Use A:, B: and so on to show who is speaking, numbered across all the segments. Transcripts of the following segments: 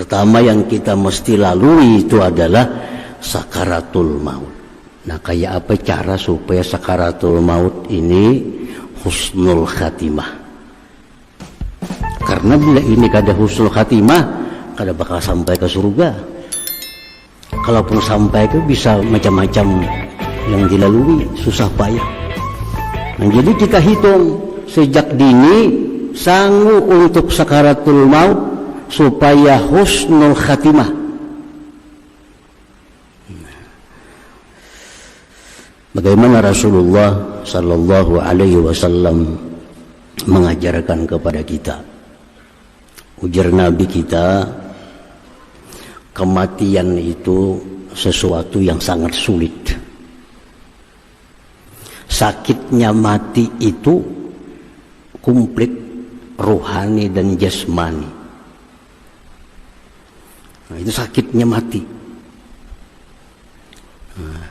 A: Pertama yang kita mesti lalui itu adalah sakaratul maut. Nah, kayak apa cara supaya sakaratul maut ini husnul khatimah? Karena bila ini kada husnul khatimah, kada bakal sampai ke surga. Kalaupun sampai ke bisa macam-macam yang dilalui, susah payah. Nah, jadi kita hitung sejak dini sanggup untuk sakaratul maut supaya husnul khatimah. Bagaimana Rasulullah sallallahu alaihi wasallam mengajarkan kepada kita? Ujar Nabi kita, kematian itu sesuatu yang sangat sulit. Sakitnya mati itu komplit rohani dan jasmani. Nah, itu sakitnya mati. Nah,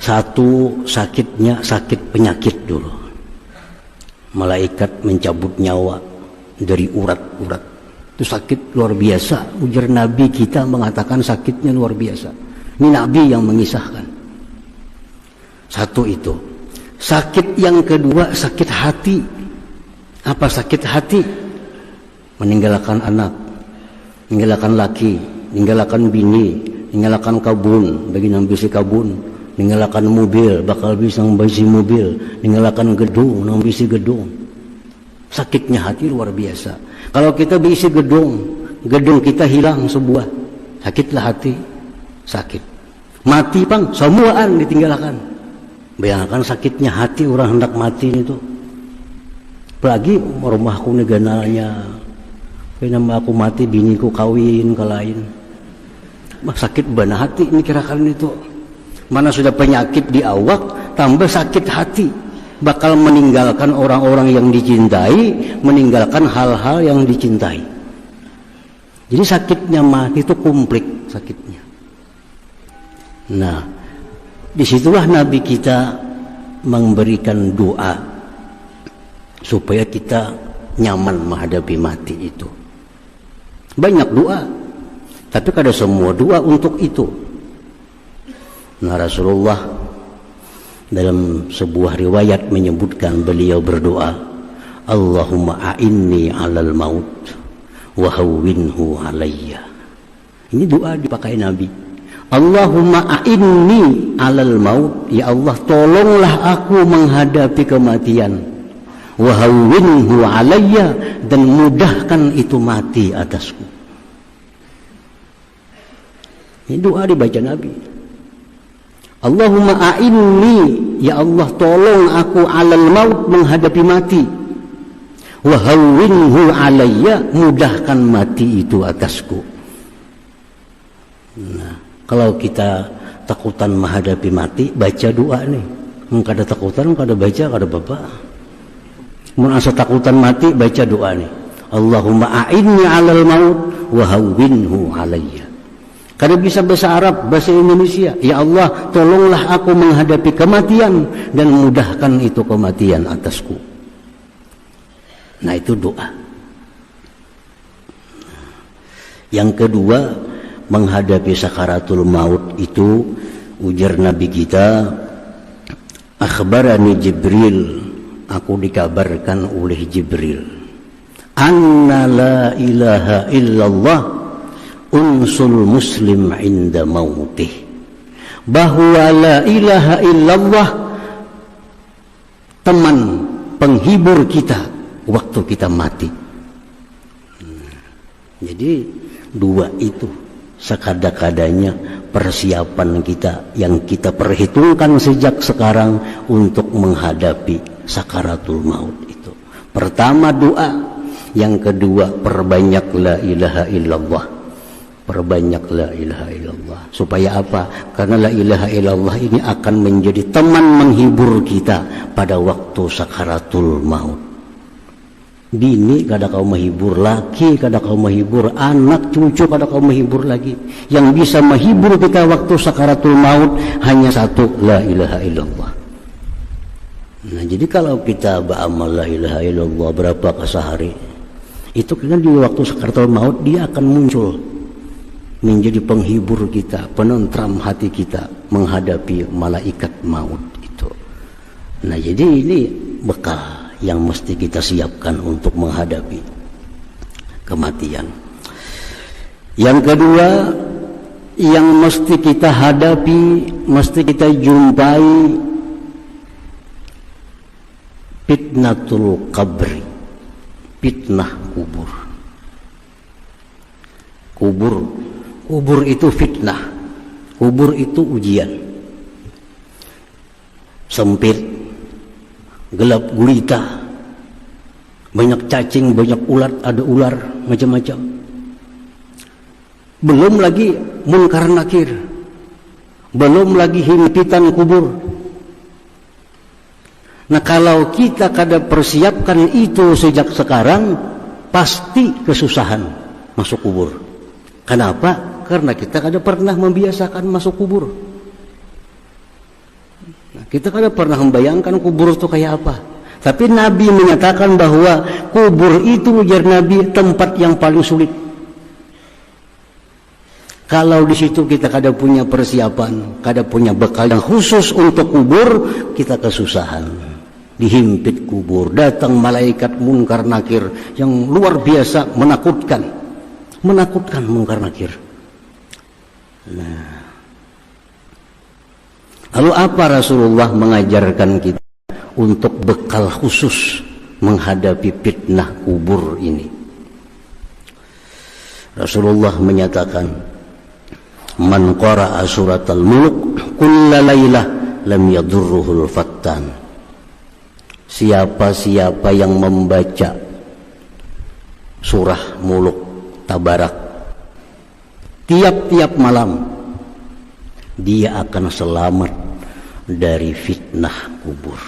A: satu sakitnya sakit penyakit dulu. Malaikat mencabut nyawa dari urat-urat. Itu sakit luar biasa. Ujar Nabi kita mengatakan sakitnya luar biasa. Ini Nabi yang mengisahkan. Satu itu. Sakit yang kedua sakit hati. Apa sakit hati? Meninggalkan anak, meninggalkan laki, meninggalkan bini, meninggalkan kabun, bagi nang bisi kabun, meninggalkan mobil, bakal bisa membisi mobil, meninggalkan gedung, nang bisi gedung. Sakitnya hati luar biasa. Kalau kita bisi gedung, gedung kita hilang sebuah, sakitlah hati, sakit. Mati pang, semuaan ditinggalkan. Bayangkan sakitnya hati orang hendak mati itu. Apalagi rumahku negananya, kenapa aku mati biniku kawin ke lain. Sakit bana hati ini kirakan itu. Mana sudah penyakit di awak, tambah sakit hati. Bakal meninggalkan orang-orang yang dicintai, meninggalkan hal-hal yang dicintai. Jadi sakitnya mati itu komplit sakitnya. Nah, disitulah Nabi kita memberikan doa supaya kita nyaman menghadapi mati itu. Banyak doa, tapi kada semua doa untuk itu. Nah, Rasulullah dalam sebuah riwayat menyebutkan beliau berdoa, Allahumma a'inni 'alal maut wa hawwinhu 'alayya. Ini doa dipakai Nabi. Allahumma a'inni 'alal maut, ya Allah tolonglah aku menghadapi kematian. Wa hawwinhu 'alayya, dan mudahkan itu mati atasku. Ini doa dibaca Nabi. Allahumma a'inni, ya Allah tolong aku 'alal maut menghadapi mati. Wa hawwinhu 'alayya, mudahkan mati itu atasku. Nah, kalau kita takutan menghadapi mati, baca doa nih. Kada takutan, kada baca, kada apa-apa. Mun asa takutan mati, baca doa nih. Allahumma a'inni 'alal maut wa hawwinhu 'alayya. Kada bisa bahasa Arab, bahasa Indonesia. Ya Allah, tolonglah aku menghadapi kematian dan mudahkan itu kematian atasku. Nah, itu doa. Yang kedua, menghadapi sakaratul maut itu, ujar Nabi kita, akhbarani Jibril, aku dikabarkan oleh Jibril, anna la ilaha illallah unsul muslim inda mautih, bahwa la ilaha illallah teman penghibur kita waktu kita mati. Jadi dua itu sekada-kadanya persiapan kita yang kita perhitungkan sejak sekarang untuk menghadapi sakaratul maut itu. Pertama doa, yang kedua perbanyak la ilaha illallah. Perbanyak la ilaha illallah. Supaya apa? Karena la ilaha illallah ini akan menjadi teman menghibur kita pada waktu sakaratul maut. Bini kada kau menghibur, laki kada kau menghibur, anak cucu kada kau menghibur lagi. Yang bisa menghibur kita waktu sakaratul maut hanya satu, la ilaha illallah. Nah, jadi kalau kita beramal la ilaha illallah berapa sehari, itu kan di waktu sakaratul maut dia akan muncul. menjadi penghibur kita, penentram hati kita menghadapi malaikat maut itu. Nah, jadi ini bekal yang mesti kita siapkan untuk menghadapi kematian. Yang kedua yang mesti kita hadapi, mesti kita jumpai, fitnatul qabri, fitnah kubur. Kubur itu fitnah, kubur itu ujian. Sempit, gelap gulita, banyak cacing, banyak ulat, ada ular macam-macam. Belum lagi munkar nakir, belum lagi himpitan kubur. Nah, kalau kita kada persiapkan itu sejak sekarang, pasti kesusahan masuk kubur. Kenapa? Karena kita kada pernah membiasakan masuk kubur. Nah, kita kada pernah membayangkan kubur itu kayak apa. Tapi Nabi menyatakan bahwa kubur itu, ujar Nabi, tempat yang paling sulit. Kalau di situ kita kada punya persiapan, kada punya bekal yang khusus untuk kubur, kita kesusahan. Dihimpit kubur, datang malaikat munkar nakir yang luar biasa menakutkan munkar nakir. Nah, lalu apa Rasulullah mengajarkan kita untuk bekal khusus menghadapi fitnah kubur ini? Rasulullah menyatakan, man qara'a suratal mulk kulla lailah lam yadurruhul fattan. Siapa-siapa yang membaca surah muluk tabarak tiap-tiap malam, dia akan selamat dari fitnah kubur.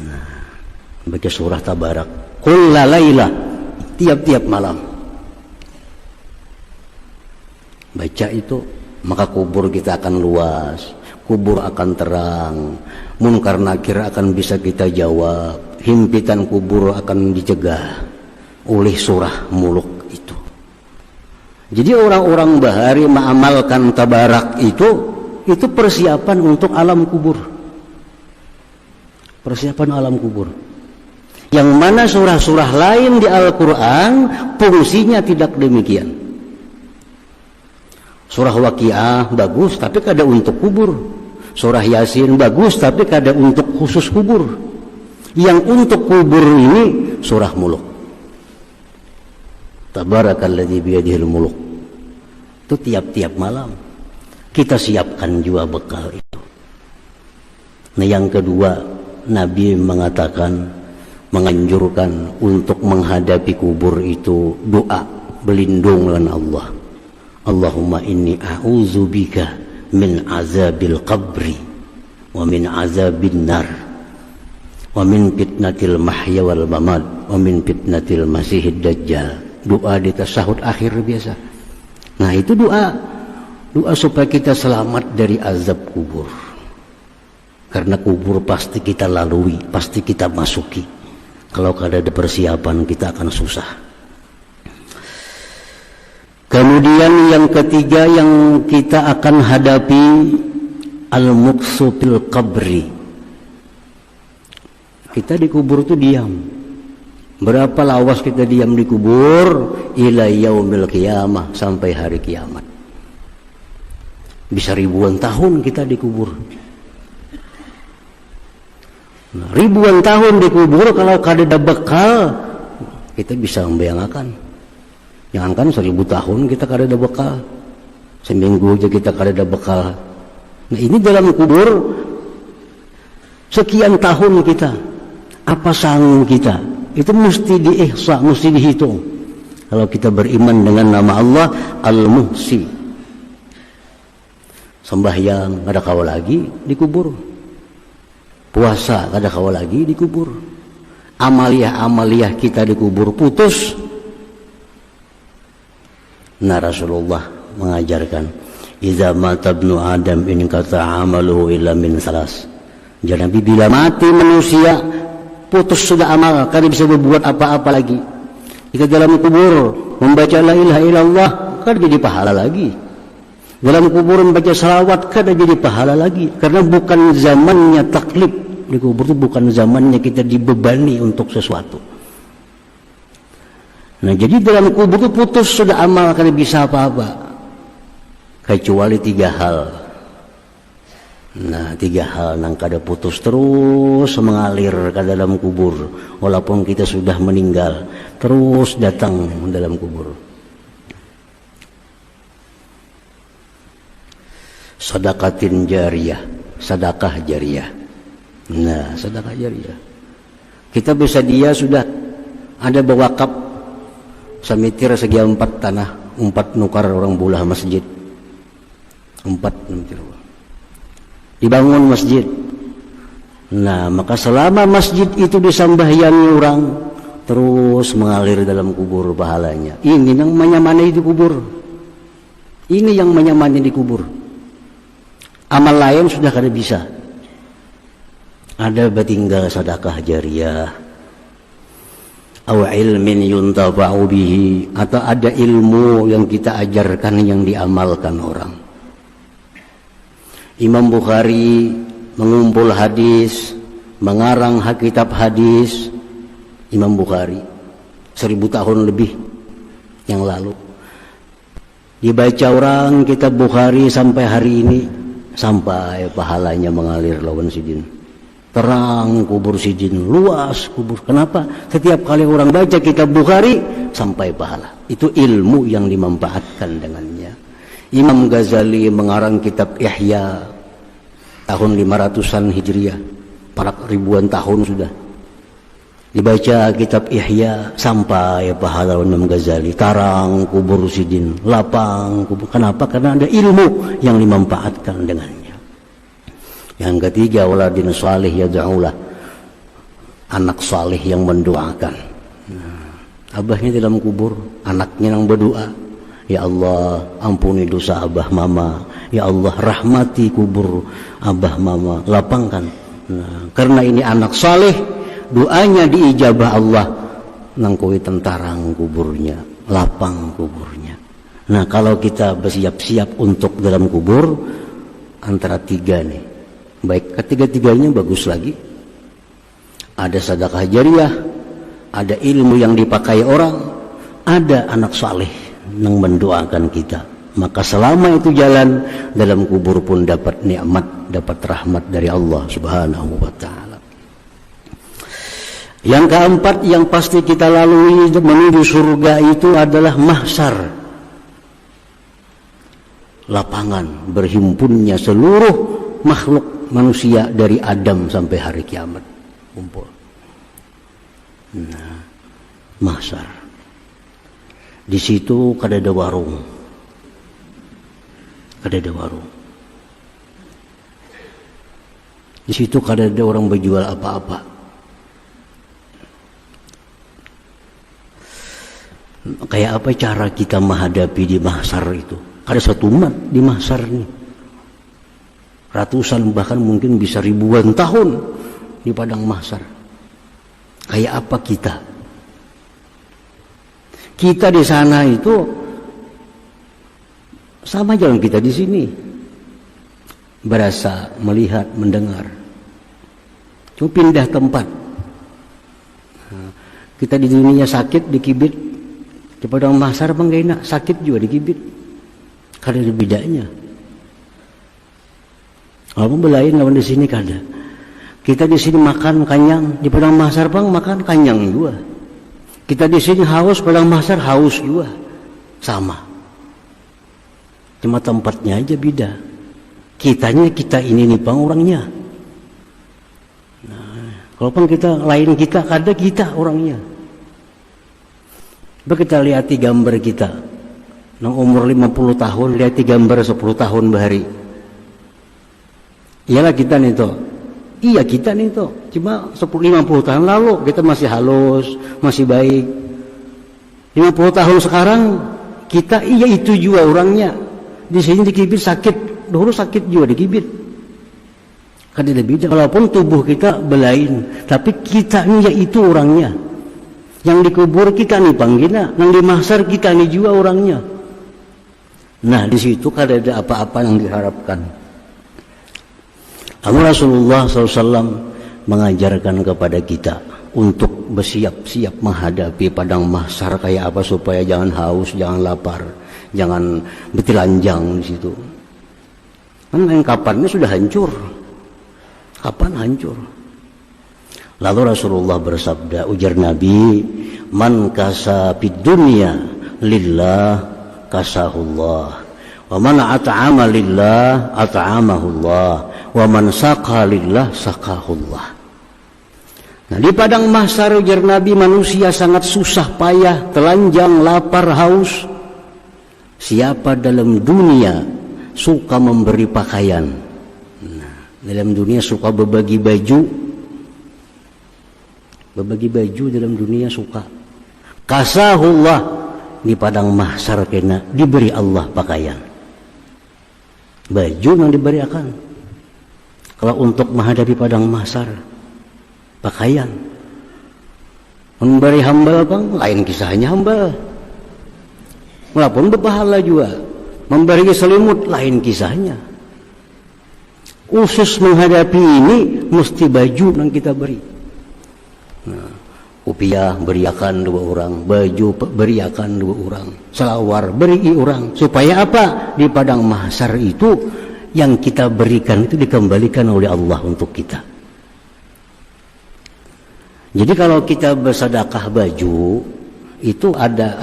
A: Nah, baca surah tabarak kulla lailah, tiap-tiap malam baca itu, maka kubur kita akan luas, kubur akan terang, munkar nakir akan bisa kita jawab, himpitan kubur akan dicegah oleh surah muluk itu. Jadi orang-orang bahari mengamalkan tabarak itu persiapan untuk alam kubur, persiapan alam kubur. Yang mana surah-surah lain di Al-Quran fungsinya tidak demikian. Surah Waqiah bagus tapi kada untuk kubur. Surah Yasin bagus tapi kada untuk khusus kubur. Yang untuk kubur ini surah muluk. Tabarakalladzi biyadihil muluk. Itu tiap-tiap malam kita siapkan juga bekal itu. Nah, yang kedua, Nabi mengatakan, menganjurkan untuk menghadapi kubur itu doa berlindung dengan Allah. Allahumma inni a'udzubika min azabil qabri wa min azabin nar wa min fitnatil mahya wal mamat wa min fitnatil masihid dajjal. Doa di tasyahud akhir biasa. Nah, itu doa supaya kita selamat dari azab kubur. Karena kubur pasti kita lalui, pasti kita masuki. Kalau kada ada persiapan, kita akan susah. Kemudian yang ketiga yang kita akan hadapi, al-muqsu fil qabri. Kita di kubur itu diam. Berapa lawas kita diam di kubur? Ila yaumil qiyamah, sampai hari kiamat. Bisa ribuan tahun kita di kubur. Nah, ribuan tahun di kubur, kalau kada ada bekal, kita bisa membayangkan. Jangankan 1000 tahun kita kada ada bekal, seminggu aja kita kada ada bekal. Nah, ini dalam kubur sekian tahun kita, apa sanggup kita? Itu mesti diihsa, mesti dihitung. Kalau kita beriman dengan nama Allah Al-Muhsi, sembahyang kada kawa lagi di kubur, puasa kada kawa lagi di kubur, amaliyah kita di kubur putus. Nah, Rasulullah mengajarkan, idza mata ibnu Adam in qata'a amaluhu illa min salas. Jadi Nabi, bila mati manusia, putus sudah amal, kada bisa berbuat apa-apa lagi. Kita dalam kubur membaca la ilaha illallah, kan jadi pahala lagi. Dalam kuburan baca salawat kan jadi pahala lagi. Karena bukan zamannya taklif. Di kubur itu bukan zamannya kita dibebani untuk sesuatu. Nah jadi dalam kubur itu putus sudah amal, kada bisa apa-apa. Kecuali 3 hal. Nah 3 hal nang kada putus terus mengalir ke dalam kubur. Walaupun kita sudah meninggal, terus datang dalam kubur. Sedekatin jariyah, sedekah jariyah. Nah sedekah jariyah. Kita bisa dia sudah ada bewakaf samitir segi 4 tanah, 4 nukar orang bulah masjid. 4 samitir. Dibangun masjid. Nah maka selama masjid itu disambahyangi orang, terus mengalir dalam kubur pahalanya. Ini yang menyamani di kubur. Ini yang menyamani di kubur. Amal lain sudah kada bisa. Ada tinggal sedekah jariyah, aw ilmin yuntafa'u bihi, atau ada ilmu yang kita ajarkan yang diamalkan orang. Imam Bukhari mengumpul hadis, mengarang kitab hadis. Imam Bukhari 1000 tahun lebih yang lalu dibaca orang kitab Bukhari sampai hari ini, sampai pahalanya mengalir lawan sidin. Terang kubur sidin, luas kubur. Kenapa? Setiap kali orang baca kitab Bukhari sampai pahala. Itu ilmu yang dimanfaatkan dengannya. Imam Ghazali mengarang kitab Ihya tahun 500-an Hijriah, para ribuan tahun sudah. Dibaca kitab Ihya sampai pahala Imam Ghazali. Tarang kubur sidin, lapang kubur. Kenapa? Karena ada ilmu yang dimanfaatkan dengannya. Yang ketiga, waladin salih yad'ulah, anak salih yang mendoakan. Abahnya dalam kubur, anaknya yang berdoa, ya Allah ampuni dosa abah mama, ya Allah rahmati kubur abah mama, lapangkan. Nah, karena ini anak saleh, doanya diijabah Allah, nangkoi tentarang kuburnya, lapang kuburnya. Nah kalau kita bersiap-siap untuk dalam kubur, antara 3 nih, baik ketiga-tiganya bagus lagi. Ada sedekah jariyah, ada ilmu yang dipakai orang, ada anak saleh yang mendoakan kita. Maka selama itu jalan, dalam kubur pun dapat nikmat, dapat rahmat dari Allah Subhanahu wa ta'ala. Yang keempat yang pasti kita lalui menuju surga itu adalah mahsyar, lapangan berhimpunnya seluruh makhluk manusia dari Adam sampai hari kiamat kumpul. Nah, mahsyar. Di situ kada ada warung. Kada ada warung. Di situ kada ada orang berjual apa-apa. Kayak apa cara kita menghadapi di mahsyar itu? Ada satu umat di mahsyar ini. Ratusan bahkan mungkin bisa ribuan tahun di padang mahsyar. Kayak apa kita? Kita di sana itu sama jalan kita di sini. Berasa, melihat, mendengar. Cuma pindah tempat. Kita di dunia sakit, dikibit. Di padang mahsyar bang gak enak, sakit juga dikibit. Kada ada bedanya. Walaupun belain lawan di sini kada. Kita di sini makan kanyang, di padang mahsyar bang makan kanyang juga. Kita di sini haus, padang mahsyar haus juga, sama. Cuma tempatnya aja beda. Kitanya kita ini nih bang orangnya. Nah, kalaupun kita lain kita, kada kita orangnya. Coba kita lihat gambar kita. Nang umur 50 tahun, lihat gambar 10 tahun bahari. Iyalah kita nih toh. Iya kita nih toh. Cuma 50 tahun lalu kita masih halus, masih baik. 50 tahun sekarang kita iya itu juga orangnya. Di sini dikibit sakit, dulu sakit juga dikibit. Kan ada beda. Walaupun tubuh kita belain, tapi kita iya itu orangnya. Yang dikubur kita nih panggilnya, yang di mahsyar kita nih juga orangnya. Nah, di situ kan ada apa-apa yang diharapkan. Rasulullah SAW mengajarkan kepada kita untuk bersiap-siap menghadapi padang mahsyar kayak apa supaya jangan haus, jangan lapar, jangan bertelanjang di situ. Kan kapannya sudah hancur. Kapan hancur? Lalu Rasulullah bersabda, ujar Nabi, man kasa fid dunya lillah kasahullah, wa man at'ama lillah at'amahullah, wa man saqa lillah saqahullah. Nah, di padang mahsyar ujar Nabi, manusia sangat susah payah, telanjang, lapar, haus. Siapa dalam dunia suka memberi pakaian, nah, dalam dunia suka berbagi baju dalam dunia suka, kasahullah, di padang mahsyar kena diberi Allah pakaian, baju yang diberikan. Kalau untuk menghadapi padang mahsyar, pakaian. Memberi hamba bang, lain kisahnya hamba. Walaupun berpahala juga. Memberi selimut, lain kisahnya. Khusus menghadapi ini, mesti baju yang kita beri. Nah, upiah beriakan 2 orang, baju beriakan 2 orang, selawar beri orang. Supaya apa? Di padang mahsyar itu yang kita berikan itu dikembalikan oleh Allah untuk kita. Jadi kalau kita bersedekah baju itu ada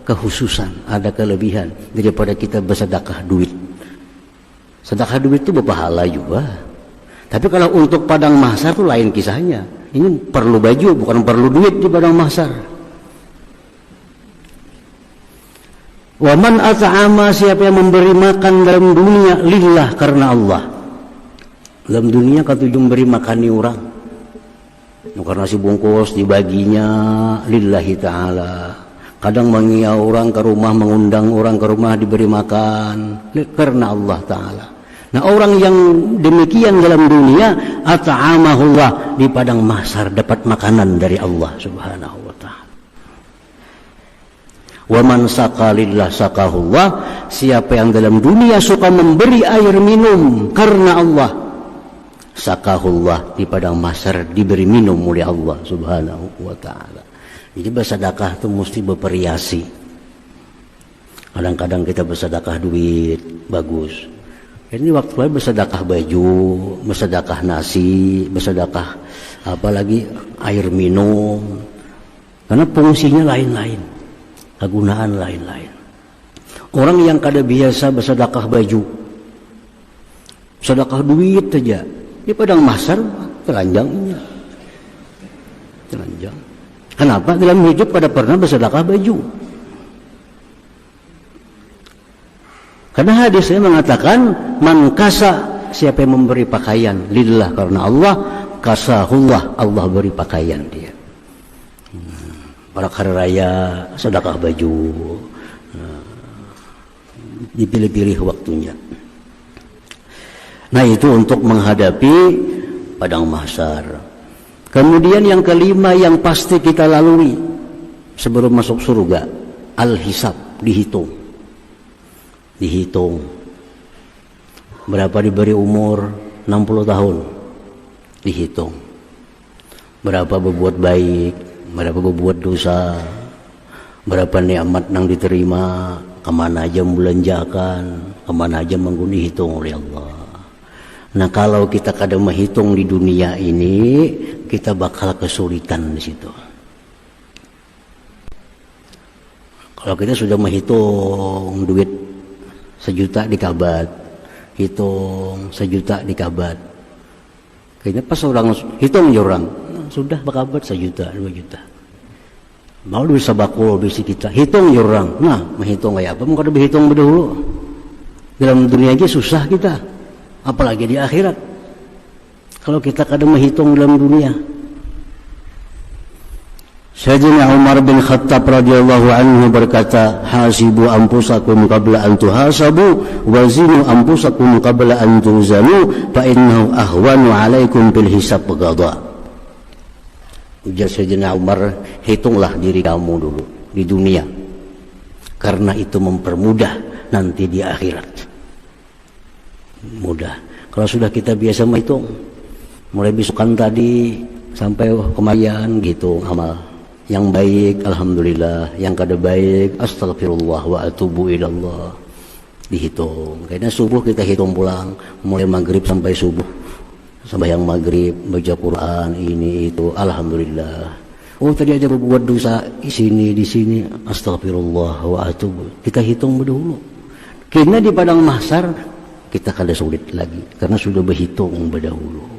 A: kekhususan, ada kelebihan daripada kita bersedekah duit. Sedekah duit itu berpahala juga. Tapi kalau untuk padang mahsyar itu lain kisahnya. Ini perlu baju, bukan perlu duit di padang mahsyar. Wa man at'ama, siapa yang memberi makan dalam dunia lillah, karena Allah. Dalam dunia kata memberi makani orang. Karena nasi bungkus dibaginya lillahi ta'ala. Kadang mengiau orang ke rumah, mengundang orang ke rumah diberi makan karena Allah Ta'ala. Nah, orang yang demikian dalam dunia, at'amahullah, di padang mahsyar dapat makanan dari Allah Subhanahu wa ta'ala. Wa man saqa lillah saqahullah, siapa yang dalam dunia suka memberi air minum karena Allah, sakahullah, di padang mahsyar diberi minum oleh Allah Subhanahu wa ta'ala. Jadi bersedekah itu mesti bervariasi. Kadang-kadang kita bersedekah duit, bagus. Ini waktu lain bersedekah baju, bersedekah nasi, bersedekah apalagi air minum. Karena fungsinya lain-lain, kegunaan lain-lain. Orang yang kada biasa bersedekah baju, sedekah duit saja, di padang mahsyar telanjangnya. Telanjang. Kenapa? Dalam hidup pada pernah bersedekah baju. Karena hadisnya mengatakan, man kasa, siapa yang memberi pakaian lillah, karena Allah, kasahullah, Allah beri pakaian dia. Pada hari raya sedekah baju, dipilih-pilih waktunya. Nah, itu untuk menghadapi padang mahsyar. Kemudian yang kelima yang pasti kita lalui sebelum masuk surga, al-hisab, dihitung. Dihitung berapa diberi umur, 60 tahun, dihitung berapa berbuat baik, berapa berbuat dosa, berapa nikmat yang diterima, kemana aja membelanjakan, kemana aja menggunakan, dihitung oleh Allah. Nah, kalau kita kadang menghitung di dunia ini, kita bakal kesulitan di situ. Kalau kita sudah menghitung duit 1 juta dikabat, hitung 1 juta dikabat, kayaknya pas orang hitung aja orang, sudah bakabat 1 juta, 2 juta. Mau bisa bakul bisi kita, hitung aja orang. Nah, menghitung kayak apa? Mau kada berhitung dahulu. Dalam dunia aja susah kita, apalagi di akhirat. Kalau kita kadang menghitung dalam dunia. Sayyidina Umar bin Khattab radhiyallahu anhu berkata, hasibu anfusakum qabla an tuhasabu wa zinu anfusakum qabla an tuzanu fa innahu ahwanu alaikum bil hisab qada. Ujar Sayyidina Umar, hitunglah diri kamu dulu di dunia, karena itu mempermudah nanti di akhirat. Mudah. Kalau sudah kita biasa menghitung, mulai besokan tadi sampai kemayan gitu amal. Yang baik alhamdulillah, yang kada baik astagfirullah wa atubu ilallah. Dihitung. Karena subuh kita hitung pulang, mulai maghrib sampai subuh. Sembahyang maghrib, baca Quran, ini itu, alhamdulillah. Oh tadi aja berbuat dosa di sini, astagfirullah wa atubu. Kita hitung dulu. Karena di padang mahsyar kita kada sulit lagi, karena sudah berhitung berdahulu.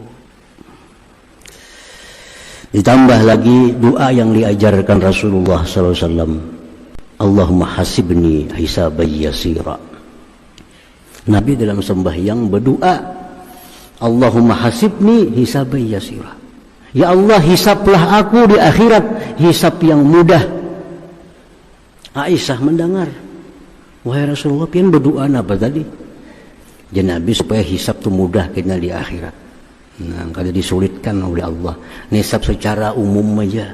A: Ditambah lagi doa yang diajarkan Rasulullah SAW. Allahumma hasibni hisaban yasira. Nabi dalam sembahyang berdoa, Allahumma hasibni hisaban yasira. Ya Allah, hisaplah aku di akhirat hisap yang mudah. Aisyah mendengar, wahai Rasulullah, pian berdoa apa tadi? Jadi Nabi supaya hisap itu mudah kena di akhirat. Nah, kada disulitkan oleh Allah. Hisap secara umum aja.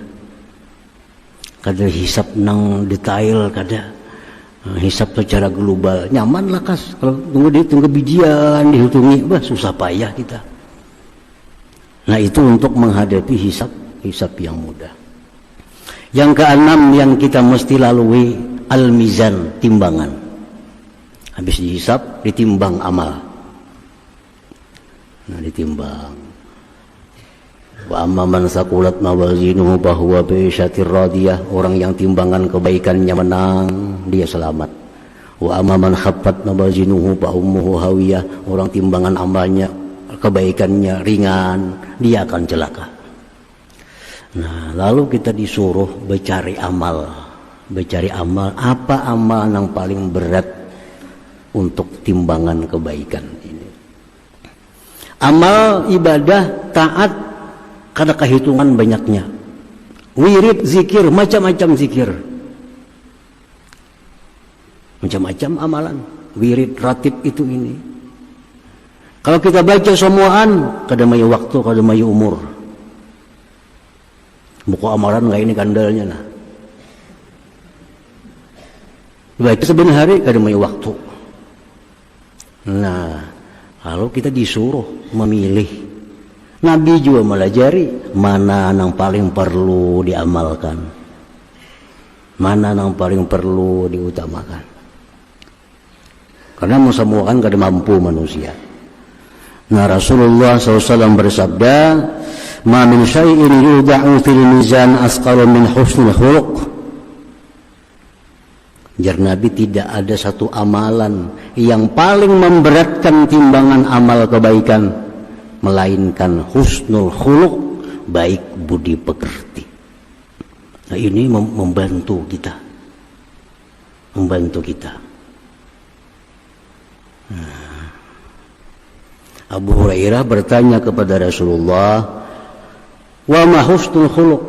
A: Kada hisap nang detail, kada. Hisap secara global. Nyaman lah kas. Kalau tunggu bijian dihitungi, bah susah payah kita. Nah itu untuk menghadapi hisap yang mudah. Yang keenam yang kita mesti lalui, al-mizan, timbangan. Habis dihisap, ditimbang amal. Nah ditimbang. Wa amma man saqulat mawazinuhu fahuwa bi isyatir radiyah. Orang yang timbangan kebaikannya menang, dia selamat. Wa amma man khaffat mawazinuhu fa ummuhu hawiyah. Orang timbangan amalnya, kebaikannya ringan, dia akan celaka. Nah lalu kita disuruh mencari amal. Mencari amal, apa amal yang paling berat untuk timbangan kebaikan ini? Amal ibadah taat kada kehitungan banyaknya. Wirid zikir, macam-macam zikir, macam-macam amalan. Wirid ratib itu ini. Kalau kita baca semuaan, kada mayu waktu, kada mayu umur. Buku amalan nggak ini kandalnya nah. Baca sebenarnya hari kada mayu waktu. Nah kalau kita disuruh memilih, Nabi juga melajari mana yang paling perlu diamalkan, mana yang paling perlu diutamakan. Karena semua kan kada mampu manusia. Nah Rasulullah SAW bersabda, "Ma min syai'in yudha'u fil mizan asqalu min husnul khuluq." Jar Nabi, tidak ada satu amalan yang paling memberatkan timbangan amal kebaikan melainkan husnul khuluq, baik budi pekerti. Nah ini membantu kita, Nah, Abu Hurairah bertanya kepada Rasulullah, wa ma husnul khuluq?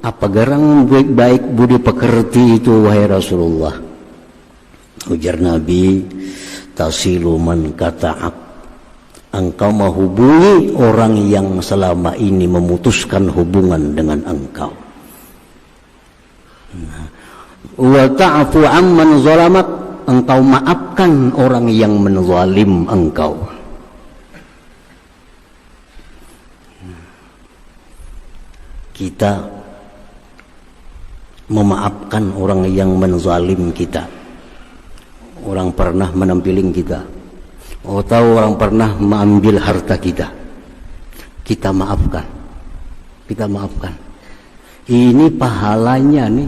A: Apa garang baik budi pekerti itu wahai Rasulullah? Ujar Nabi, tasilu man kata'ak. Engkau menghubungi orang yang selama ini memutuskan hubungan dengan engkau. Wa ta'fu amman zalamak. Engkau maafkan orang yang menzalim engkau. Kita memaafkan orang yang menzalim kita. Orang pernah menampiling kita, atau orang pernah mengambil harta kita, kita maafkan. Ini pahalanya nih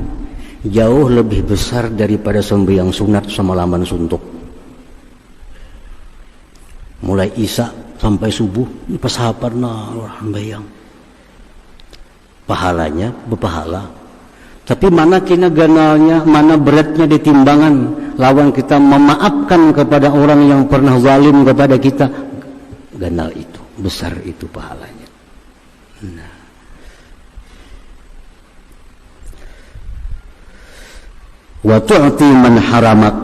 A: jauh lebih besar daripada sembahyang sunat semalaman suntuk. Mulai isya sampai subuh ini pasahaparna orang bayang. Pahalanya berpahala. Tapi mana kena ganalnya, mana beratnya di timbangan lawan kita memaafkan kepada orang yang pernah zalim kepada kita. Ganal itu, besar itu pahalanya. Nah. Wa tu'ti man haramak,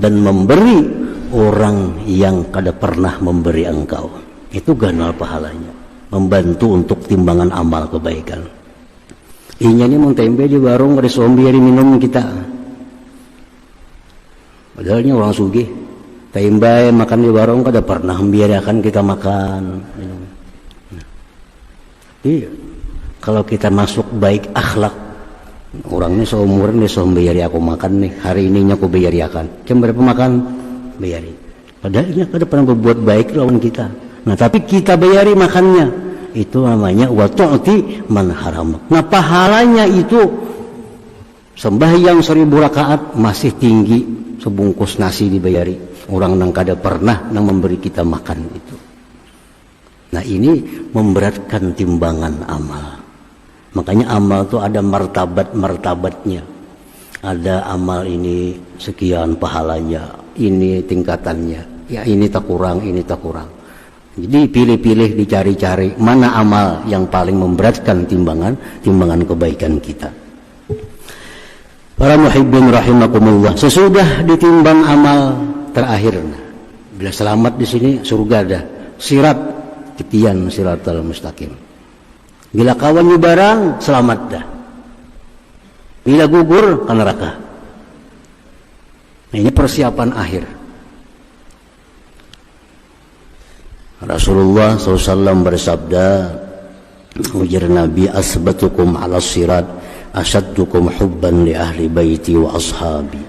A: dan memberi orang yang kada pernah memberi engkau. Itu ganal pahalanya, membantu untuk timbangan amal kebaikan. Inya ni mau tempe di warung ada sombi hari minum kita. Padahalnya orang sugih, taimbai makan di warung kada pernah membiarkan kita makan. Iya, kalau kita masuk baik akhlak, orangnya seumur ini so bayari aku makan nih, hari ininya aku bayari akan. Jam berapa makan? Bayari. Padahalnya kada pernah berbuat baik lawan kita. Nah tapi kita bayari makannya, itu namanya wa tu'ti man haramak. Nah pahalanya itu sembahyang 1000 rakaat masih tinggi sebungkus nasi dibayari orang nang kada pernah nang memberi kita makan itu. Nah ini memberatkan timbangan amal. Makanya amal itu ada martabat-martabatnya. Ada amal ini sekian pahalanya, ini tingkatannya, ya ini tak kurang, ini tak kurang. Jadi pilih-pilih, dicari-cari mana amal yang paling memberatkan timbangan kebaikan kita. Para muhibbin rahimakumullah, sesudah ditimbang amal terakhir, bila selamat di sini surga dah, sirat titian siratal mustaqim. Bila kawan barang selamat dah, bila gugur ke neraka. Nah, ini persiapan akhir. Rasulullah SAW bersabda, ujar Nabi, asbatukum ala sirat asyaddukum hubban li ahli baiti wa ashabi.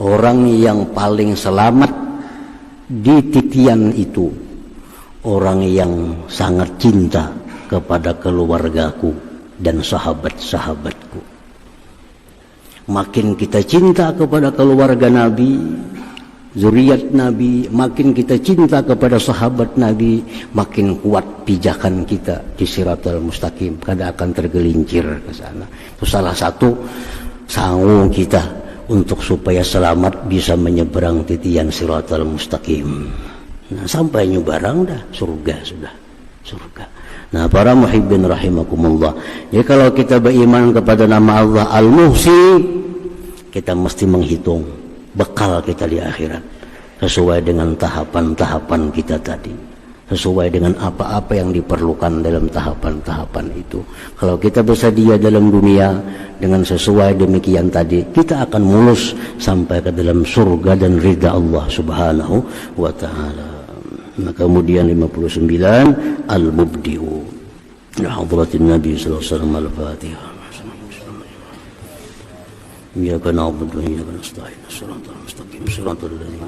A: Orang yang paling selamat di titian itu orang yang sangat cinta kepada keluargaku dan sahabat-sahabatku. Makin kita cinta kepada keluarga Nabi, zuriat Nabi, makin kita cinta kepada sahabat Nabi, makin kuat pijakan kita di siratal mustaqim, kada akan tergelincir ke sana. Itu salah satu sangu kita untuk supaya selamat bisa menyeberang titian siratal mustaqim. Nah, sampai nyebarang dah surga sudah, surga. Nah, para muhibbin rahimakumullah. Jadi kalau kita beriman kepada nama Allah Al-Muhsi, kita mesti menghitung bekal kita di akhirat sesuai dengan tahapan-tahapan kita tadi, sesuai dengan apa-apa yang diperlukan dalam tahapan-tahapan itu. Kalau kita bersedia dalam dunia dengan sesuai demikian tadi, kita akan mulus sampai ke dalam surga dan ridha Allah Subhanahu wa ta'ala. Nah, kemudian 59 Al-Mubdi'u ya hadratin Nabi sallallahu alaihi wasallam. Al-Fatihah. Iyyaka na'budu wa iyyaka nasta'in. Shiratal mustaqim. Shiratal ladzina